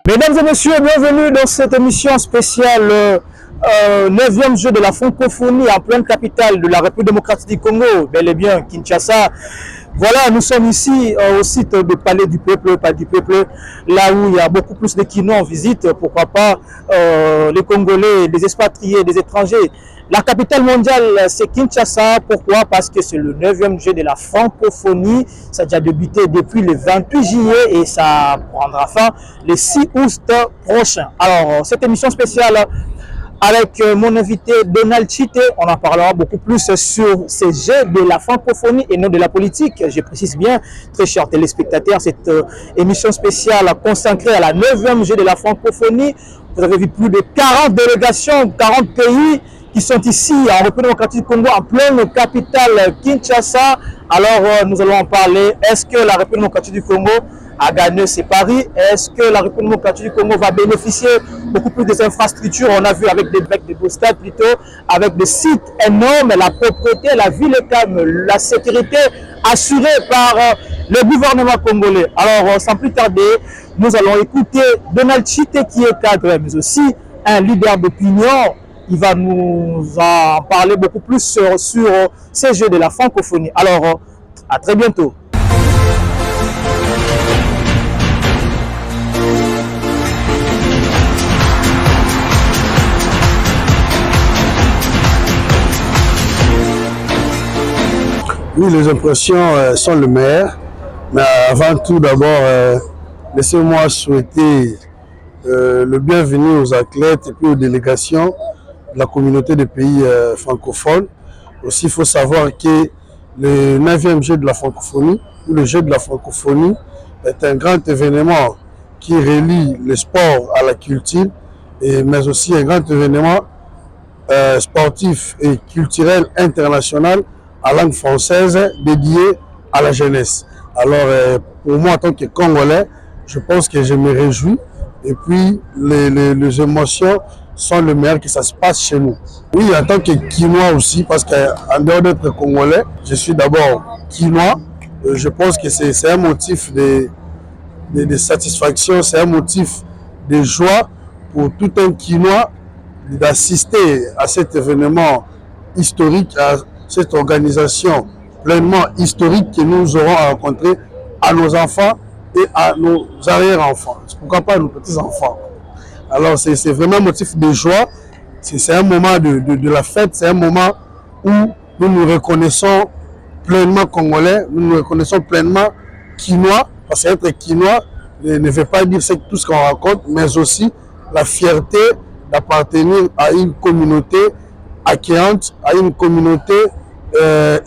Mesdames et messieurs, bienvenue dans cette émission spéciale 9e jeu de la francophonie en pleine capitale de la République démocratique du Congo, bel et bien Kinshasa. Voilà, nous sommes ici au site de Palais du Peuple, là où il y a beaucoup plus de Kinois en visite, pourquoi pas les Congolais, des expatriés, des étrangers. La capitale mondiale, c'est Kinshasa. Pourquoi? Parce que c'est le 9e jeu de la francophonie. Ça a déjà débuté depuis le 28 juillet et ça prendra fin le 6 août prochain. Alors, cette émission spéciale avec mon invité Donald Chité, on en parlera beaucoup plus sur ces jeux de la francophonie et non de la politique. Je précise bien, très chers téléspectateurs, cette émission spéciale consacrée à la 9e jeu de la francophonie. Vous avez vu plus de 40 délégations, 40 pays qui sont ici en République démocratique du Congo, en pleine capitale Kinshasa. Alors, nous allons en parler. Est-ce que la République démocratique du Congo a gagné ses paris? Est-ce que la République démocratique du Congo va bénéficier beaucoup plus des infrastructures? On a vu avec des beaux stades plutôt, avec des sites énormes, la propreté, la ville calme, la sécurité assurée par le gouvernement congolais. Alors, sans plus tarder, nous allons écouter Donald Chité qui est cadre, mais aussi un leader d'opinion. Il va nous en parler beaucoup plus sur ces jeux de la francophonie. Alors, à très bientôt. Oui, les impressions sont les meilleures. Mais avant tout, d'abord, laissez-moi souhaiter le bienvenu aux athlètes et puis aux délégations de la communauté des pays francophones. Aussi, il faut savoir que le 9e jeu de la francophonie, ou le jeu de la francophonie, est un grand événement qui relie le sport à la culture, mais aussi un grand événement sportif et culturel international à langue française dédié à la jeunesse. Alors, pour moi, en tant que Congolais, je pense que je me réjouis. Et puis, les émotions sont les meilleures que ça se passe chez nous. Oui, en tant que Kinois aussi, parce qu'en dehors d'être Congolais, je suis d'abord Kinois. Je pense que c'est un motif de satisfaction, c'est un motif de joie pour tout un Kinois d'assister à cet événement historique, à cette organisation pleinement historique que nous aurons à rencontrer à nos enfants et à nos arrière-enfants. Pourquoi pas à nos petits-enfants? Alors c'est vraiment un motif de joie, c'est un moment de la fête, c'est un moment où nous nous reconnaissons pleinement Congolais, nous nous reconnaissons pleinement Kinois, parce qu'être Kinois ne veut pas dire tout ce qu'on raconte, mais aussi la fierté d'appartenir à une communauté accueillante, à une communauté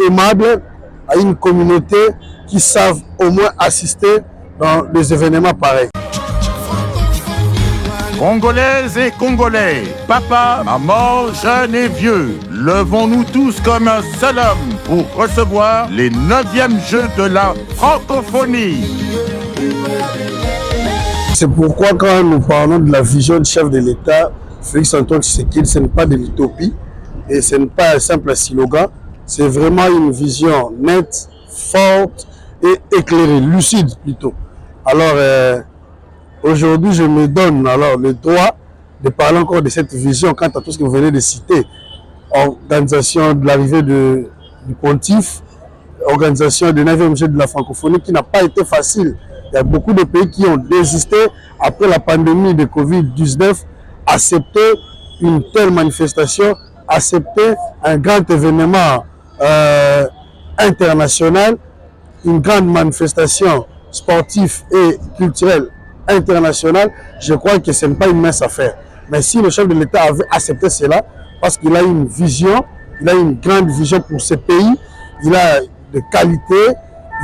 aimable, à une communauté qui savent au moins assister dans des événements pareils. Congolaises et Congolais, papa, maman, jeunes et vieux, levons-nous tous comme un seul homme pour recevoir les 9e jeux de la francophonie. C'est pourquoi quand nous parlons de la vision du chef de l'État, Félix-Antoine Tshisekedi, ce n'est pas de l'utopie et ce n'est pas un simple slogan, c'est vraiment une vision nette, forte et éclairée, lucide plutôt. Alors, aujourd'hui, je me donne alors le droit de parler encore de cette vision quant à tout ce que vous venez de citer. Organisation de l'arrivée du pontife, organisation du 9e jeu de la francophonie qui n'a pas été facile. Il y a beaucoup de pays qui ont désisté après la pandémie de Covid-19, accepter une telle manifestation, accepter un grand événement international, une grande manifestation sportive et culturelle internationale. Je crois que ce n'est pas une mince affaire. Mais si le chef de l'État avait accepté cela, parce qu'il a une vision, il a une grande vision pour ce pays, il a de qualité,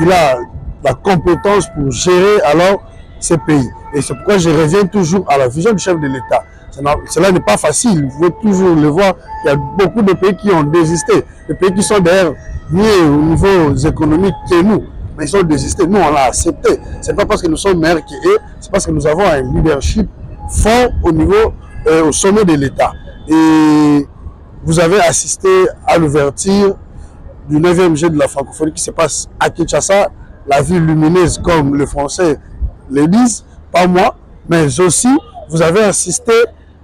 il a la compétence pour gérer alors ces pays. Et c'est pourquoi je reviens toujours à la vision du chef de l'État. Cela n'est pas facile, vous pouvez toujours le voir, il y a beaucoup de pays qui ont désisté, des pays qui sont d'ailleurs mieux au niveau économique que nous, mais ils ont désisté, nous on l'a accepté. Ce n'est pas parce que nous sommes meilleurs qu'eux, c'est parce que nous avons un leadership fort au niveau, au sommet de l'État. Et vous avez assisté à l'ouverture du 9e jeu de la francophonie qui se passe à Kinshasa, la ville lumineuse comme les Français le disent, pas moi, Mais aussi, vous avez assisté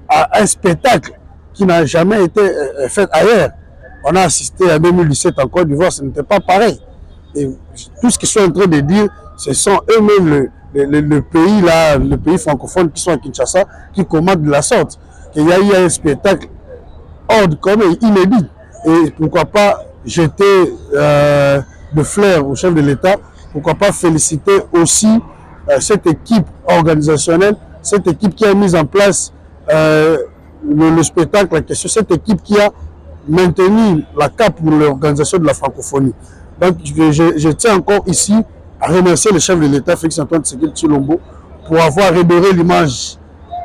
à un spectacle qui n'a jamais été fait ailleurs. On a assisté en 2017 en Côte d'Ivoire, ce n'était pas pareil. Et tout ce qu'ils sont en train de dire, ce sont eux-mêmes le pays là, le pays francophone qui sont à Kinshasa, qui commandent de la sorte. Il y a eu un spectacle hors du commun, inédit. Et pourquoi pas jeter de fleurs au chef de l'État, pourquoi pas féliciter aussi cette équipe organisationnelle, cette équipe qui a mis en place le spectacle, la question, cette équipe qui a maintenu la cape pour l'organisation de la francophonie. Donc je tiens encore ici à remercier le chef de l'État, Félix-Antoine Tshisekedi Tshilombo, pour avoir redoré l'image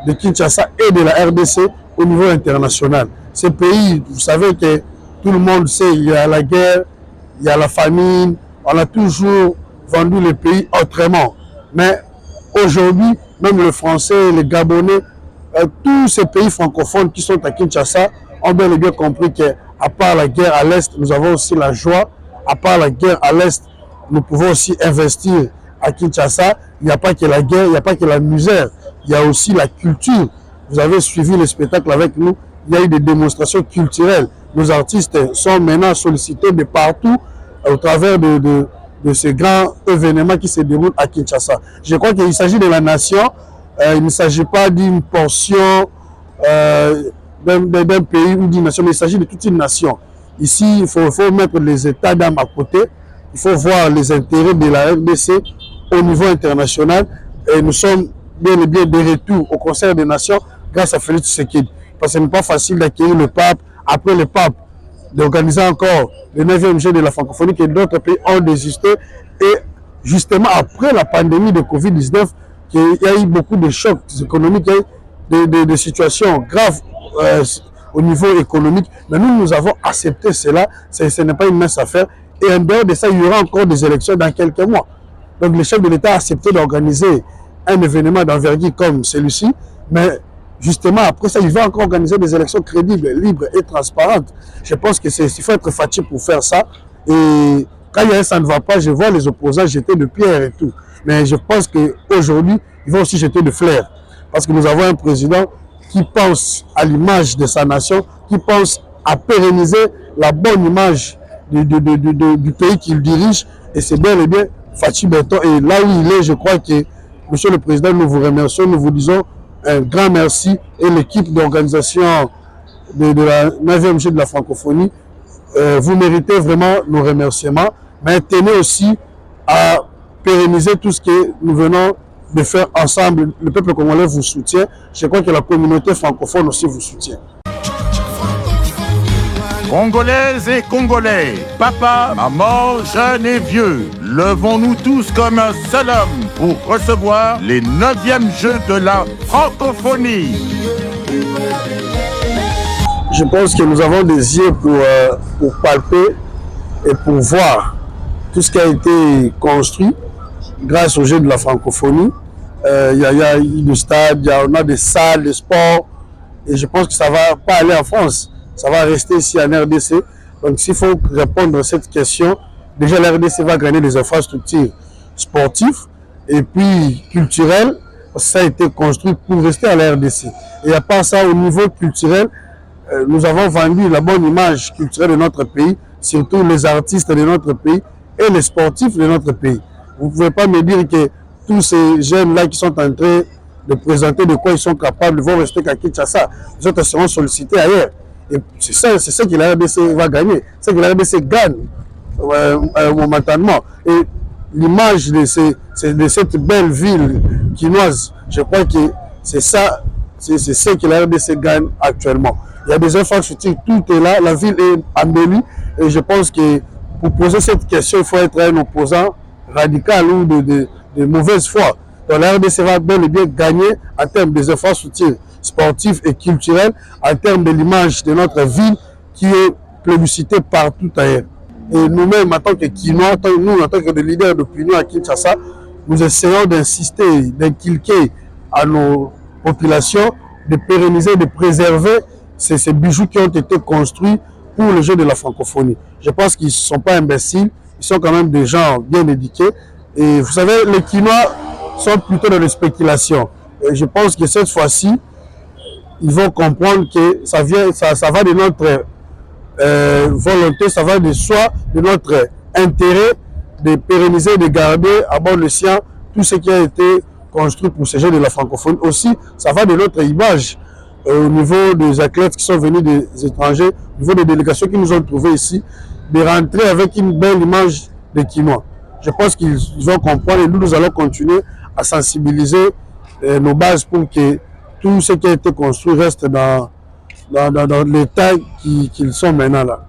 de Kinshasa et de la RDC au niveau international. Ces pays, vous savez que tout le monde sait, il y a la guerre, il y a la famine, on a toujours vendu le pays autrement. Mais aujourd'hui, même le Français, les Gabonais, tous ces pays francophones qui sont à Kinshasa ont bien et bien compris qu'à part la guerre à l'Est, nous avons aussi la joie. À part la guerre à l'Est, nous pouvons aussi investir à Kinshasa. Il n'y a pas que la guerre, il n'y a pas que la misère, il y a aussi la culture. Vous avez suivi le spectacle avec nous, il y a eu des démonstrations culturelles. Nos artistes sont maintenant sollicités de partout au travers de ces grands événements qui se déroulent à Kinshasa. Je crois qu'il s'agit de la nation, il ne s'agit pas d'une portion d'un pays ou d'une nation, mais il s'agit de toute une nation. Ici, il faut mettre les états d'âme à côté, il faut voir les intérêts de la RDC au niveau international. Et nous sommes bien et bien de retour au Conseil des Nations grâce à Félix Tshisekedi. Parce que ce n'est pas facile d'accueillir le pape, après le pape, d'organiser encore le 9e Jeu de la francophonie que d'autres pays ont désisté. Et justement, après la pandémie de Covid-19, il y a eu beaucoup de chocs économiques, il y a eu des situations graves au niveau économique. Mais nous avons accepté cela, ce n'est pas une mince affaire. Et en dehors de ça, il y aura encore des élections dans quelques mois. Donc le chef de l'État a accepté d'organiser un événement d'envergure comme celui-ci, mais justement après ça, il va encore organiser des élections crédibles, libres et transparentes. Je pense qu'il faut être fatigué pour faire ça. Et quand il y a un ça ne va pas, je vois les opposants jeter de pierres et tout. Mais je pense qu'aujourd'hui, ils vont aussi jeter de fleurs. Parce que nous avons un président qui pense à l'image de sa nation, qui pense à pérenniser la bonne image du pays qu'il dirige. Et c'est bien et bien Fachi Benton. Et là où il est, je crois que, Monsieur le Président, nous vous remercions, nous vous disons un grand merci. Et l'équipe d'organisation de la 9e Jeu de la francophonie, vous méritez vraiment nos remerciements. Mais tenez aussi à pérenniser tout ce que nous venons de faire ensemble. Le peuple congolais vous soutient. Je crois que la communauté francophone aussi vous soutient. Congolaises et Congolais, papa, maman, jeunes et vieux, levons-nous tous comme un seul homme pour recevoir les 9e Jeux de la francophonie. Je pense que nous avons des yeux pour palper et pour voir tout ce qui a été construit grâce aux Jeux de la francophonie. Il y a eu des stades, on a des salles de sport et je pense que ça ne va pas aller en France. Ça va rester ici en RDC. Donc, s'il faut répondre à cette question, déjà la RDC va gagner des infrastructures sportives et puis culturelles. Ça a été construit pour rester à la RDC. Et à part ça, au niveau culturel, nous avons vendu la bonne image culturelle de notre pays, surtout les artistes de notre pays et les sportifs de notre pays. Vous ne pouvez pas me dire que tous ces jeunes-là qui sont en train de présenter de quoi ils sont capables vont rester qu'à Kinshasa. Les autres seront sollicités ailleurs. Et c'est ça que la RDC va gagner. C'est que la RDC gagne momentanément. Et l'image de cette belle ville quinoise, je crois que c'est ça, c'est ce que la RDC gagne actuellement. Il y a des infrastructures, tout est là, la ville est embellie. Et je pense que pour poser cette question, il faut être un opposant radical ou de mauvaise foi. Donc la RDC va bel et bien gagner en termes des infrastructures sportifs et culturels, en termes de l'image de notre ville qui est plébiscitée partout ailleurs. Et nous-mêmes, en tant que Kinois, nous, en tant que leaders d'opinion à Kinshasa, nous essayons d'insister, d'inculquer à nos populations de pérenniser, de préserver ces bijoux qui ont été construits pour le jeu de la francophonie. Je pense qu'ils ne sont pas imbéciles, ils sont quand même des gens bien éduqués. Et vous savez, les Kinois sont plutôt dans les spéculations. Et je pense que cette fois-ci, ils vont comprendre que ça va de notre volonté, ça va de soi, de notre intérêt de pérenniser, de garder à bon escient tout ce qui a été construit pour ces Jeux de la francophonie. Aussi, ça va de notre image au niveau des athlètes qui sont venus des étrangers, au niveau des délégations qui nous ont trouvés ici, de rentrer avec une belle image des Quinois. Je pense qu'ils vont comprendre et nous allons continuer à sensibiliser nos bases pour que tout ce qui a été construit reste dans l'état qu'ils sont maintenant là.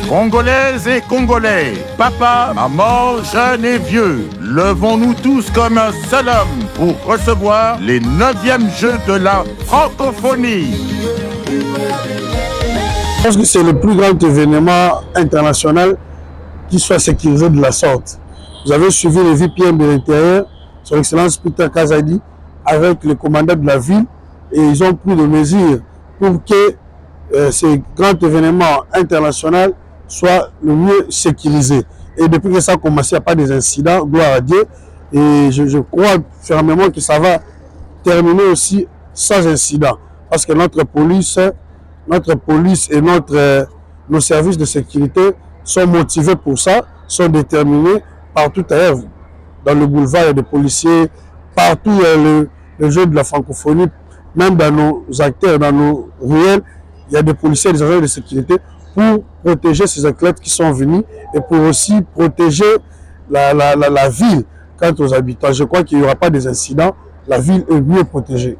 Congolaises et Congolais, papa, maman, jeunes et vieux, levons-nous tous comme un seul homme pour recevoir les 9e Jeux de la francophonie. Je pense que c'est le plus grand événement international qui soit sécurisé de la sorte. Vous avez suivi les VPN de l'intérieur, son Excellence Peter Kazadi, avec le commandant de la ville, et ils ont pris des mesures pour que ces grands événements internationaux soient le mieux sécurisés. Et depuis que ça a commencé, il n'y a pas des incidents, gloire à Dieu. Et je crois fermement que ça va terminer aussi sans incident. Parce que notre police et nos services de sécurité sont motivés pour ça, sont déterminés. Partout ailleurs, dans le boulevard, il y a des policiers, partout il y a le jeu de la francophonie, même dans nos acteurs, dans nos ruelles, il y a des policiers et des agents de sécurité pour protéger ces athlètes qui sont venus et pour aussi protéger la ville quant aux habitants. Je crois qu'il n'y aura pas des incidents, la ville est mieux protégée.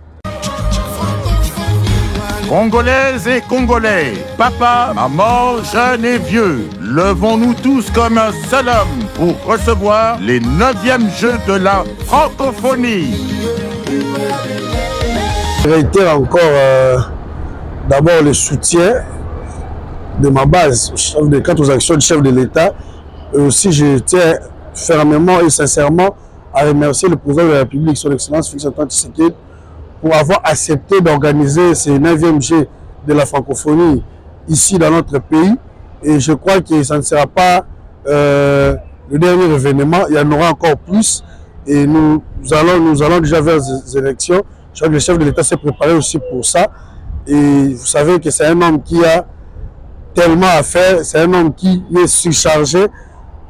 Congolaises et Congolais, papa, maman, jeunes et vieux, levons-nous tous comme un seul homme pour recevoir les 9e Jeux de la francophonie. Je réitère encore d'abord le soutien de ma base quant aux actions du chef de l'État. Et aussi, je tiens fermement et sincèrement à remercier le président de la République, son Excellence Félix-Antoine Tshisekedi, pour avoir accepté d'organiser ces 9e Jeux de la francophonie ici dans notre pays. Et je crois que ça ne sera pas le dernier événement, il y en aura encore plus. Et nous allons déjà vers les élections. Je crois que le chef de l'État s'est préparé aussi pour ça. Et vous savez que c'est un homme qui a tellement à faire, c'est un homme qui est surchargé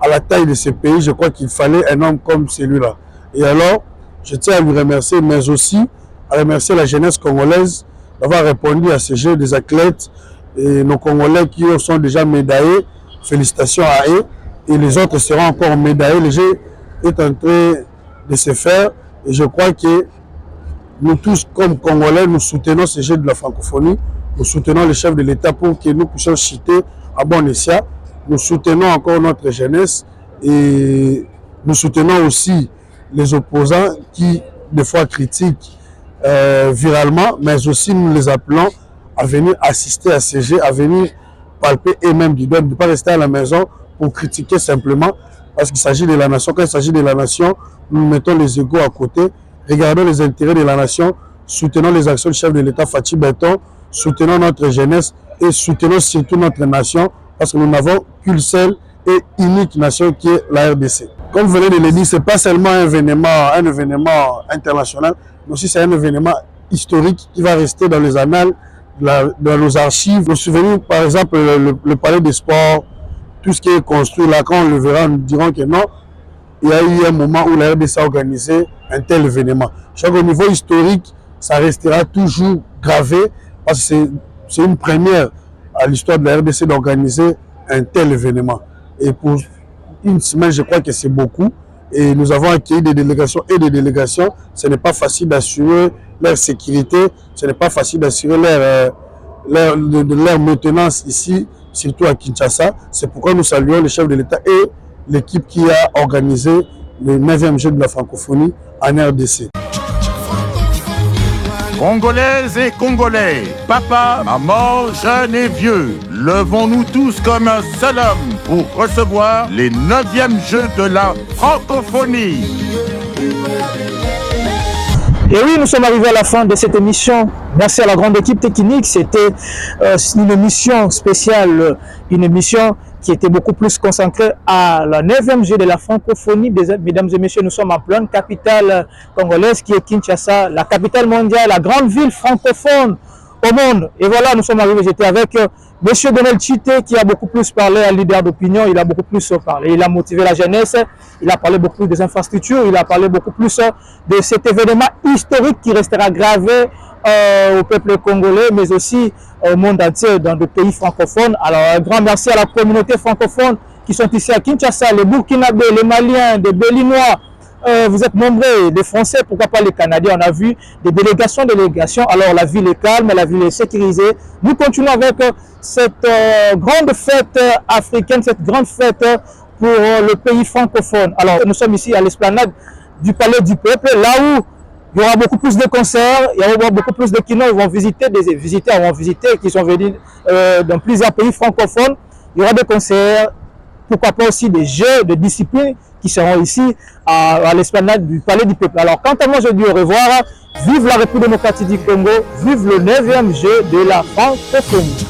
à la taille de ce pays. Je crois qu'il fallait un homme comme celui-là. Et alors, je tiens à lui remercier, mais aussi à remercier la jeunesse congolaise d'avoir répondu à ces Jeux des athlètes et nos Congolais qui sont déjà médaillés. Félicitations à eux. Et les autres seront encore médaillés. Le jeu est en train de se faire. Et je crois que nous tous, comme Congolais, nous soutenons ces Jeux de la francophonie. Nous soutenons le chef de l'État pour que nous puissions chuter à bon escient. Nous soutenons encore notre jeunesse et nous soutenons aussi les opposants qui, des fois, critiquent viralement, mais aussi nous les appelons à venir assister à ces Jeux, à venir palper eux-mêmes du doigt, de ne pas rester à la maison pour critiquer simplement, parce qu'il s'agit de la nation. Quand il s'agit de la nation, nous mettons les égos à côté, regardons les intérêts de la nation, soutenons les actions du chef de l'État, Fatou Benton, soutenons notre jeunesse et soutenons surtout notre nation, parce que nous n'avons qu'une seule et unique nation qui est la RDC. Comme vous venez de le dire, ce n'est pas seulement un événement international, mais aussi c'est un événement historique qui va rester dans les annales, dans nos archives. Nos souvenirs, par exemple, le palais des sports, tout ce qui est construit là, quand on le verra, nous dirons que non, il y a eu un moment où la RDC a organisé un tel événement. Je crois qu'au niveau historique, ça restera toujours gravé, parce que c'est une première à l'histoire de la RDC d'organiser un tel événement. Et pour une semaine, je crois que c'est beaucoup. Et nous avons accueilli des délégations et des délégations. Ce n'est pas facile d'assurer leur sécurité, ce n'est pas facile d'assurer leur maintenance ici, surtout à Kinshasa. C'est pourquoi nous saluons le chef de l'État et l'équipe qui a organisé le 9e Jeu de la francophonie en RDC. Congolaises et Congolais, papa, maman, jeunes et vieux, levons-nous tous comme un seul homme pour recevoir les 9e Jeux de la francophonie. Et oui, nous sommes arrivés à la fin de cette émission. Merci à la grande équipe technique. C'était une émission spéciale, une émission qui était beaucoup plus consacré à la 9e jeu de la francophonie. Mesdames et messieurs, nous sommes en pleine capitale congolaise qui est Kinshasa, la capitale mondiale, la grande ville francophone au monde. Et voilà, nous sommes arrivés, j'étais avec monsieur Donald Chité qui a beaucoup plus parlé, un leader d'opinion, il a beaucoup plus parlé, il a motivé la jeunesse, il a parlé beaucoup plus des infrastructures, il a parlé beaucoup plus de cet événement historique qui restera gravé au peuple congolais, mais aussi au monde entier, dans des pays francophones. Alors, un grand merci à la communauté francophone qui sont ici à Kinshasa, les Burkinabés, les Maliens, les Béninois. Vous êtes nombreux, des Français, pourquoi pas les Canadiens. On a vu des délégations. Alors, la ville est calme, la ville est sécurisée. Nous continuons avec cette grande fête africaine, cette grande fête pour le pays francophone. Alors, nous sommes ici à l'esplanade du Palais du Peuple, là où il y aura beaucoup plus de concerts, il y aura beaucoup plus de kinos, ils vont visiter, des visiteurs vont visiter, qui sont venus dans plusieurs pays francophones. Il y aura des concerts, pourquoi pas aussi des jeux de discipline qui seront ici à l'esplanade du Palais du Peuple. Alors, quant à moi, je dis au revoir. Vive la République démocratique du Congo, vive le 9e jeu de la francophonie.